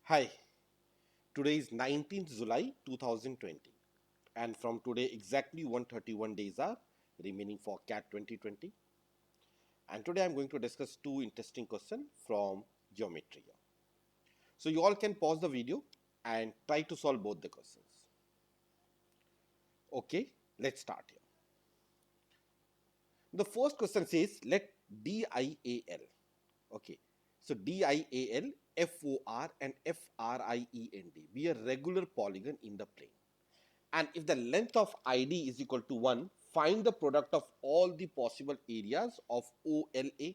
Hi, today is 19th July 2020 and from today exactly 131 days are remaining for CAT 2020 and today I am going to discuss two interesting questions from geometry. So you all can pause the video and try to solve both the questions. Okay, let's start here. The first question says let DIAL, okay, so DIAL, FOR and FRIEND be a regular polygon in the plane. And if the length of ID is equal to 1, find the product of all the possible areas of OLA.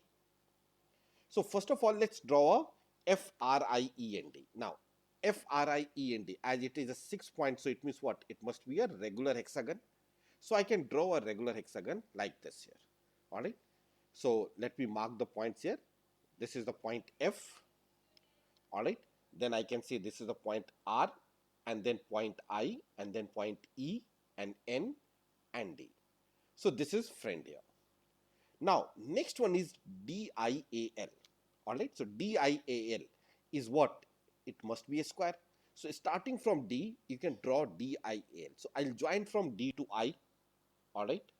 So first of all, let's draw a FRIEND. Now, FRIEND, as it is a 6 point, so it means what? It must be a regular hexagon. So I can draw a regular hexagon like this here. Alright. So let me mark the points here. This is the point F. Alright. Then I can say this is the point R, and then point I, and then point E, and N, and D. So this is friend here. Now next one is DIAL. Alright, so DIAL is what? It must be a square. So starting from D, you can draw DIAL. So I'll join from D to I. Alright,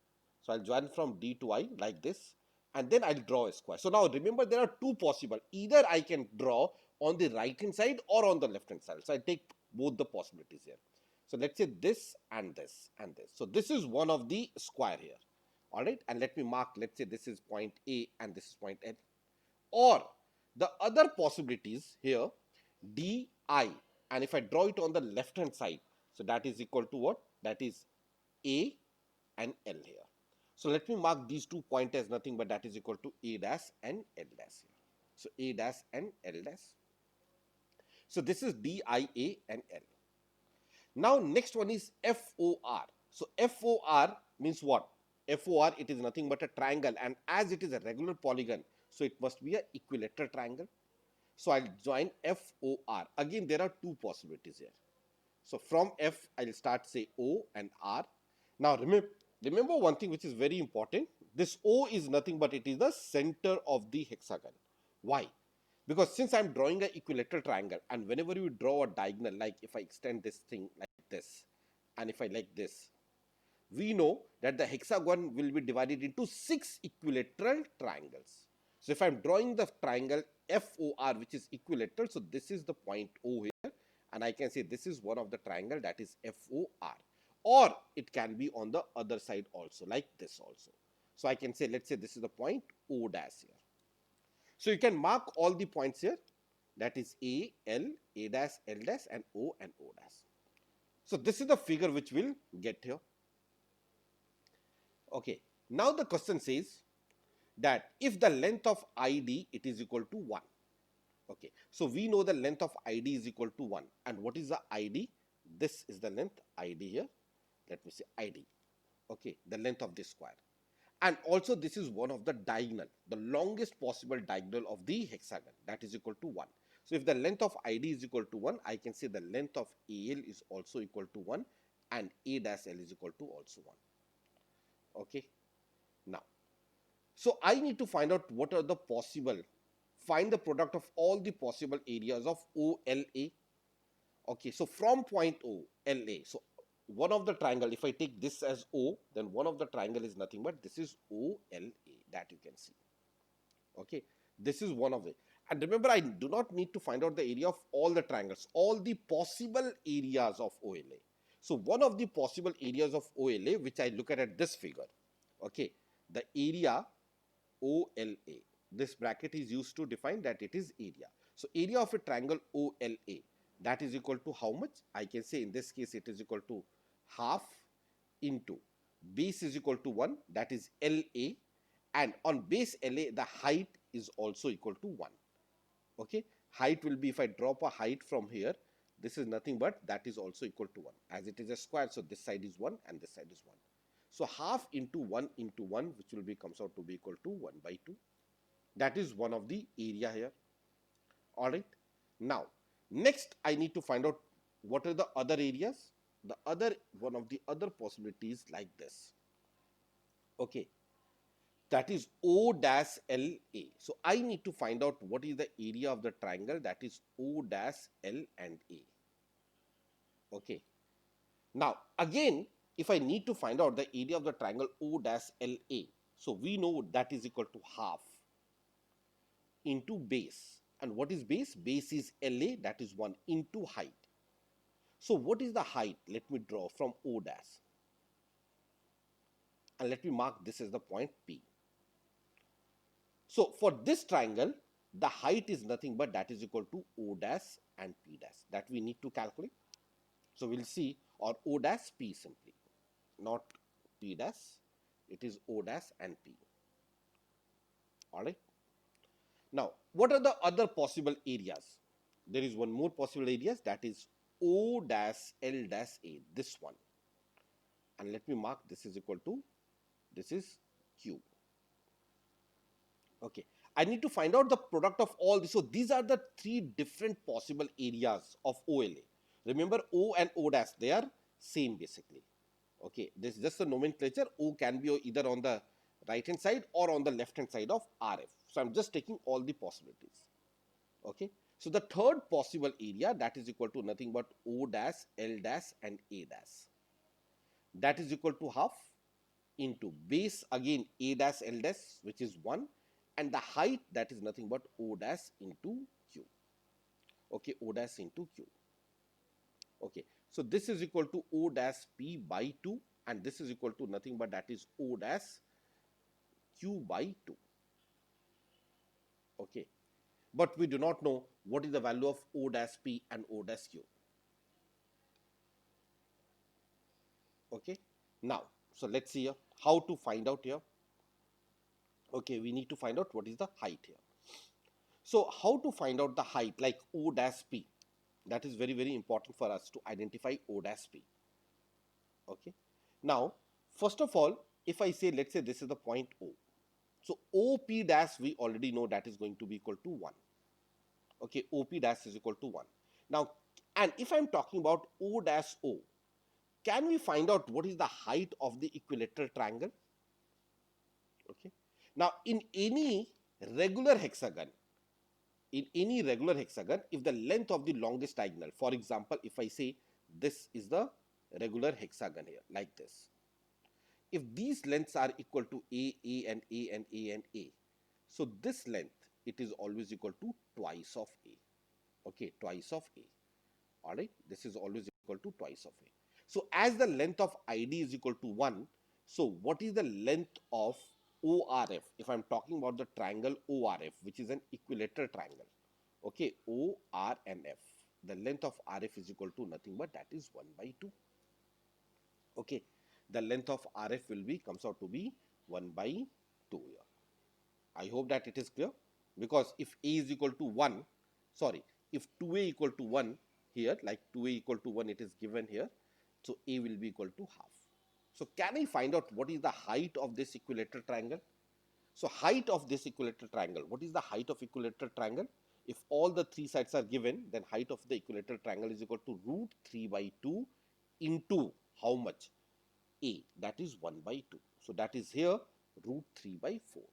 so I'll join from D to I like this, and then I'll draw a square. So now remember there are two possible. Either I can draw on the right hand side or on the left hand side. So I take both the possibilities here. So let's say this and this and this. So this is one of the square here. Alright, and let me mark, let's say this is point A and this is point L. Or the other possibilities here, DI, and if I draw it on the left hand side, so that is equal to what? That is A and L here. So let me mark these 2 points as nothing but that is equal to A dash and L dash here. So A dash and L dash. So this is DIA and L. Now next one is FOR. So FOR means what? FOR, it is nothing but a triangle, and as it is a regular polygon, so it must be an equilateral triangle. So I'll join FOR. Again, there are two possibilities here. So from F, I'll start say O and R. Now remember one thing which is very important. This O is nothing but it is the center of the hexagon. Why? Because since I'm drawing an equilateral triangle, and whenever you draw a diagonal, like if I extend this thing like this, and if I like this, we know that the hexagon will be divided into 6 equilateral triangles. So if I'm drawing the triangle FOR, which is equilateral, so this is the point O here, and I can say this is one of the triangle, that is FOR. Or it can be on the other side also, like this also. So I can say, let's say this is the point O dash here. So you can mark all the points here, that is A, L, A dash, L dash, and O dash. So this is the figure which we'll get here. Okay, now the question says that if the length of ID it is equal to 1. Okay, so we know the length of ID is equal to 1, and what is the ID? This is the length ID here. Let me say ID. Okay, the length of this square, and also this is one of the diagonal, the longest possible diagonal of the hexagon, that is equal to 1. So if the length of ID is equal to 1, I can say the length of AL is also equal to 1, and A dash L is equal to also 1. Okay, now so I need to find out what are the possible, find the product of all the possible areas of OLA. Okay, so from point O, LA, so one of the triangle, if I take this as O, then one of the triangle is nothing but this is OLA, that you can see. Okay, this is one of it. And remember, I do not need to find out the area of all the triangles, all the possible areas of OLA. So one of the possible areas of OLA, which I look at this figure, okay, the area OLA. This bracket is used to define that it is area. So area of a triangle OLA, that is equal to how much? I can say in this case it is equal to half into base is equal to 1, that is LA, and on base LA the height is also equal to 1. Okay, height will be, if I drop a height from here, this is nothing but that is also equal to 1, as it is a square, so this side is 1 and this side is 1. So half into 1 into 1, which will be comes out to be equal to 1 by 2. That is one of the area here. Alright. Now, next I need to find out what are the other areas. The other, one of the other possibilities like this. Okay. that is O dash L A. So I need to find out what is the area of the triangle that is O dash L and A. Okay. Now again, if I need to find out the area of the triangle O dash L A, so we know that is equal to half into base. And what is base? Base is LA, that is 1, into height. So what is the height? Let me draw from O dash. And let me mark this as the point P. So for this triangle, the height is nothing but that is equal to O dash and P dash. That we need to calculate. So we'll see, or O dash P simply, not P dash. It is O dash and P. Alright. Now, what are the other possible areas? There is one more possible areas, that is O dash L dash A, this one. And let me mark this is equal to, this is Q. Okay. I need to find out the product of all this. So these are the three different possible areas of OLA. Remember, O and O dash, they are same basically. Okay. This is just a nomenclature. O can be either on the right hand side or on the left hand side of RF. So I'm just taking all the possibilities. Okay. So the third possible area, that is equal to nothing but O dash, L dash and A dash. That is equal to half into base, again A dash L dash, which is 1, and the height, that is nothing but O dash into Q. Okay, O dash into Q. Okay, so this is equal to O dash P by 2, and this is equal to nothing but that is O dash Q by 2. Okay, but we do not know what is the value of O dash P and O dash Q. Okay, now, so let's see here how to find out here. Okay, we need to find out what is the height here. So how to find out the height, like O dash P? That is very, very important for us to identify O dash P. Okay. Now, first of all, if I say, let's say this is the point O. So OP dash, we already know that is going to be equal to 1. Okay, OP dash is equal to 1. Now, and if I'm talking about O dash O, can we find out what is the height of the equilateral triangle? Okay. Now, in any regular hexagon, if the length of the longest diagonal, for example, if I say this is the regular hexagon here, like this, if these lengths are equal to A and A and A and A, so this length, it is always equal to twice of A. Okay, twice of A. All right, this is always equal to twice of A. So as the length of ID is equal to 1, so what is the length of ORF? If I'm talking about the triangle ORF, which is an equilateral triangle, okay, O, R and F, the length of RF is equal to nothing but that is 1 by 2. Okay, the length of RF will be, comes out to be 1 by 2 here. I hope that it is clear, because if A is equal to 1, sorry, if 2A equal to 1 here, like 2A equal to 1, it is given here, so A will be equal to half. So can I find out what is the height of this equilateral triangle? So height of this equilateral triangle, what is the height of equilateral triangle? If all the three sides are given, then height of the equilateral triangle is equal to root 3 by 2 into how much? A, that is 1 by 2. So that is here root 3 by 4.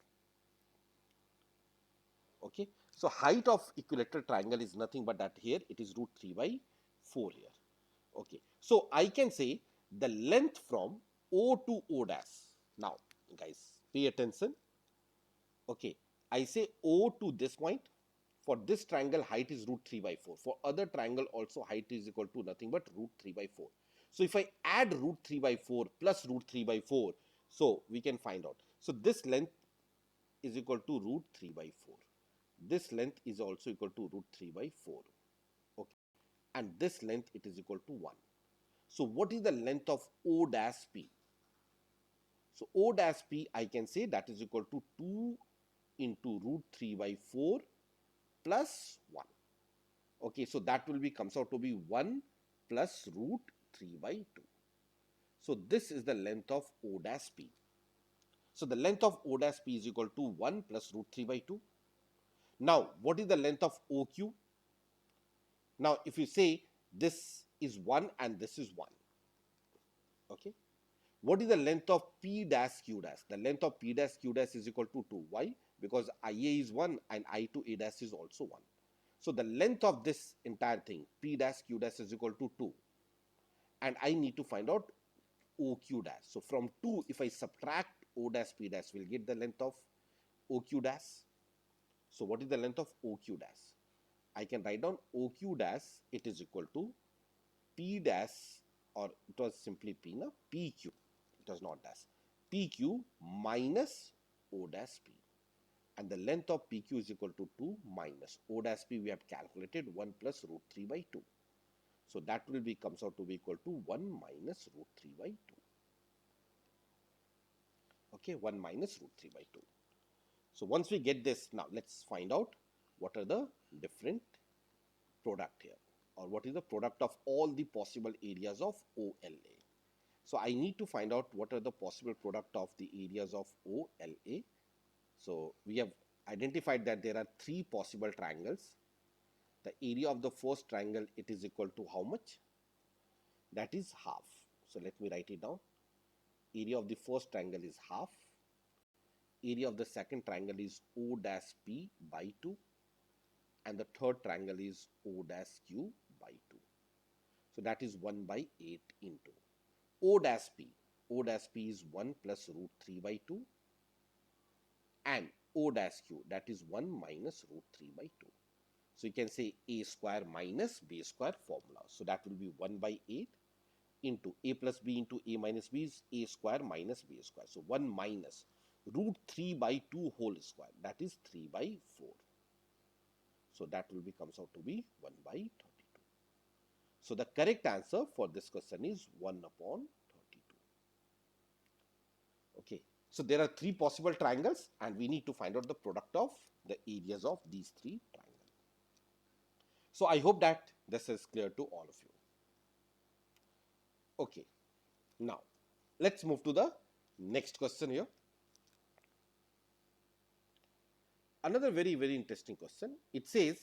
Okay, so height of equilateral triangle is nothing but that here it is root 3 by 4 here. Okay, so I can say the length from O to O dash. Now guys, pay attention. Okay, I say O to this point. For this triangle, height is root 3 by 4. For other triangle also, height is equal to nothing but root 3 by 4. So if I add root 3 by 4 plus root 3 by 4, so we can find out. So this length is equal to root 3 by 4. This length is also equal to root 3 by 4. Okay, and this length, it is equal to 1. So what is the length of O dash P? So O dash P, I can say that is equal to 2 into root 3 by 4 plus 1. Okay, so that will be, comes out to be 1 plus root 3 by 2. So this is the length of O dash P. So the length of O dash P is equal to 1 plus root 3 by 2. Now, what is the length of OQ? Now, if you say this is 1 and this is 1, okay, What is the length of P dash Q dash? The length of P dash Q dash is equal to 2. Why? Because IA is 1 and I to A dash is also 1. So the length of this entire thing, P dash Q dash is equal to 2. And I need to find out OQ dash. So from 2, if I subtract O dash P dash, we'll get the length of OQ dash. So what is the length of OQ dash? I can write down OQ dash, it is equal to P dash, or it was simply P, no? PQ. It was not dash. PQ minus O dash P. And the length of PQ is equal to 2 minus O dash P we have calculated 1 plus root 3 by 2. So that will be comes out to be equal to 1 minus root 3 by 2. Okay, 1 minus root 3 by 2. So once we get this, now let's find out what are the different product here, or what is the product of all the possible areas of OLA. So I need to find out what are the possible product of the areas of OLA. So we have identified that there are 3 possible triangles. The area of the first triangle, it is equal to how much? That is half. So let me write it down. Area of the first triangle is half. Area of the second triangle is O dash P by 2. And the third triangle is O dash Q by 2. So that is 1 by 8 into O dash P. O dash P is 1 plus root 3 by 2. And O dash Q, that is 1 minus root 3 by 2. So you can say A square minus B square formula. So that will be 1 by 8 into A plus B into A minus B is A square minus B square. So 1 minus root 3 by 2 whole square, that is 3 by 4. So that will be comes out to be 1 by 32. So the correct answer for this question is 1 upon 32. Okay. So there are 3 possible triangles and we need to find out the product of the areas of these 3 triangles. So I hope that this is clear to all of you. Okay. Now let's move to the next question here. Another very, very interesting question. It says,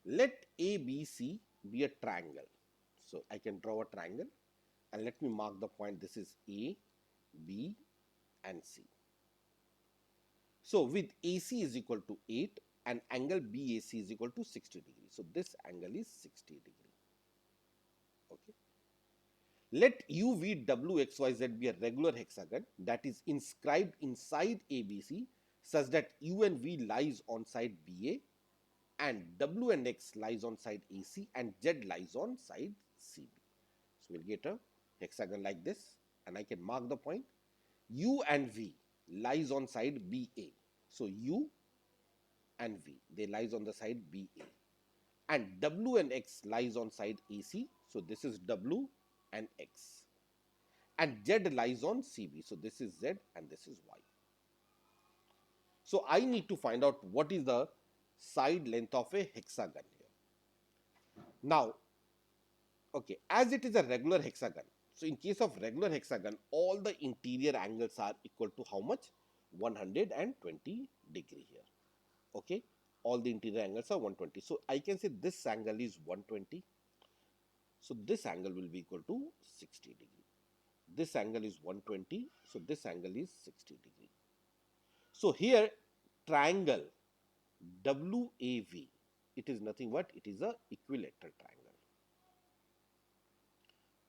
let ABC be a triangle. So I can draw a triangle and let me mark the point. This is A, B and C. So with AC is equal to 8 and angle BAC is equal to 60 degrees. So this angle is 60 degree. Okay. Let UVWXYZ be a regular hexagon that is inscribed inside ABC such that U and V lies on side BA and W and X lies on side AC and Z lies on side CB. So we'll get a hexagon like this and I can mark the point. U and V lies on side BA. So U and V, they lies on the side BA. And W and X lies on side AC. So this is W and X. And Z lies on CB. So this is Z and this is Y. So I need to find out what is the side length of a hexagon here. Now, okay, as it is a regular hexagon, so in case of regular hexagon, all the interior angles are equal to how much? 120 degree here. Okay, all the interior angles are 120. So I can say this angle is 120. So this angle will be equal to 60 degree. This angle is 120. So this angle is 60 degree. So here triangle WAV, it is nothing but it is a equilateral triangle.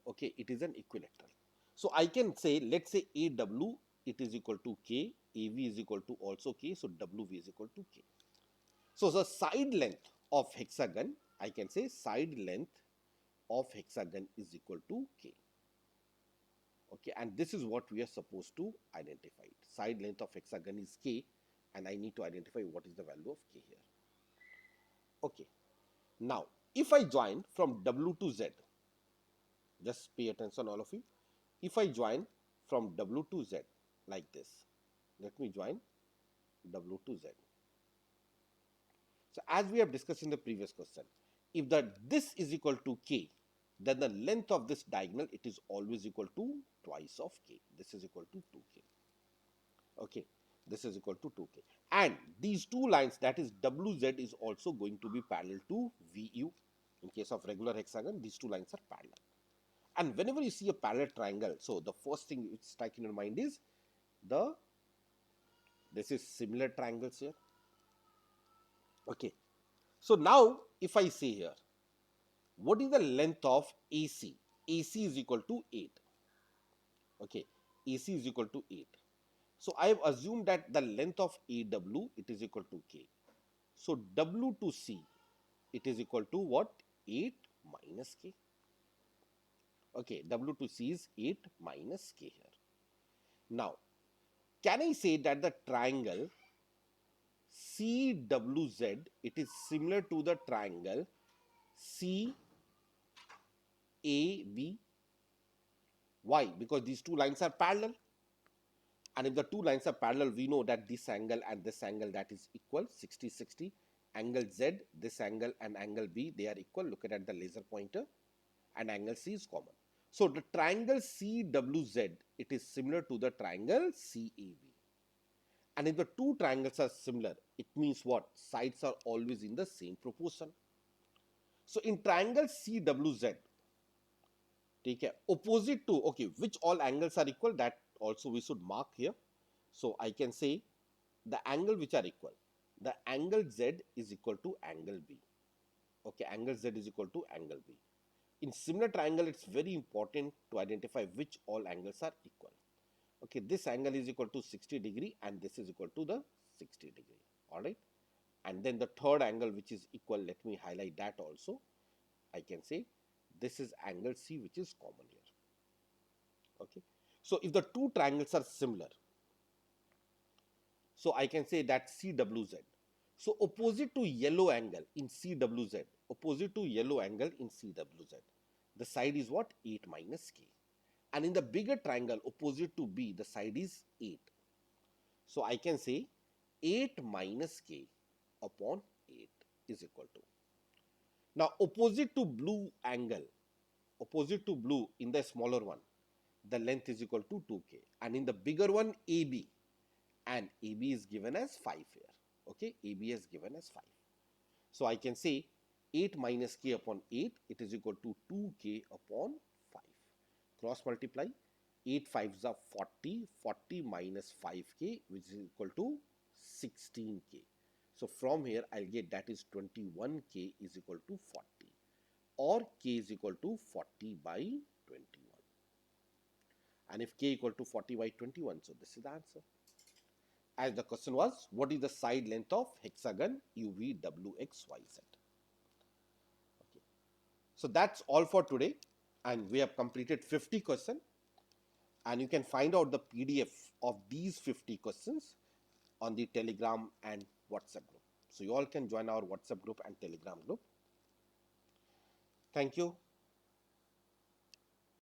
Okay, it is an equilateral. So I can say, let's say AW, it is equal to K, AV is equal to also K, so WV is equal to K. So the side length of hexagon, I can say side length of hexagon is equal to K. Okay, and this is what we are supposed to identify. Side length of hexagon is K and I need to identify what is the value of K here. Okay, now if I join from W to Z, just pay attention all of you. If I join from W to Z like this, let me join W to Z. So as we have discussed in the previous question, if this is equal to K, then the length of this diagonal, it is always equal to twice of K. This is equal to 2K. Okay, this is equal to 2K. And these two lines, that is WZ, is also going to be parallel to VU. In case of regular hexagon, these two lines are parallel. And whenever you see a parallel triangle, so the first thing which strikes in your mind is this is similar triangles here. Okay. So now if I say here, what is the length of AC? AC is equal to 8. Okay. AC is equal to 8. So I have assumed that the length of AW, it is equal to K. So W to C, it is equal to what? 8 minus K. Okay, W to C is 8 minus K here. Now, can I say that the triangle CWZ, it is similar to the triangle CAB? Why? Because these two lines are parallel. And if the two lines are parallel, we know that this angle and this angle, that is equal 60, 60. Angle Z, this angle and angle B, they are equal. Look at the laser pointer, and angle C is common. So the triangle CWZ, it is similar to the triangle CAB. And if the two triangles are similar, it means what? Sides are always in the same proportion. So in triangle CWZ, take care, opposite to, okay, which all angles are equal, that also we should mark here. So I can say the angle which are equal, the angle Z is equal to angle B. Okay, angle Z is equal to angle B. In similar triangle, it's very important to identify which all angles are equal. Okay, this angle is equal to 60 degree and this is equal to the 60 degree. All right. And then the third angle which is equal, let me highlight that also. I can say this is angle C which is common here. Okay. So if the two triangles are similar, so I can say that CWZ. So opposite to yellow angle in CWZ, opposite to yellow angle in CWZ, the side is what? 8 minus K. And in the bigger triangle opposite to B, the side is 8. So I can say 8 minus K upon 8 is equal to. Now opposite to blue angle, opposite to blue in the smaller one, the length is equal to 2K. And in the bigger one, AB, and AB is given as 5 here. Okay, AB is given as 5. So I can say 8 minus K upon 8, it is equal to 2K upon 5. Cross multiply, 8 5s are 40, 40 minus 5K, which is equal to 16K. So from here, I'll get that is 21K is equal to 40, or K is equal to 40 by 21. And if K equal to 40 by 21, so this is the answer. As the question was, what is the side length of hexagon UVWXYZ? Okay. So that's all for today, and we have completed 50 questions, and you can find out the PDF of these 50 questions on the Telegram and WhatsApp group. So you all can join our WhatsApp group and Telegram group. Thank you.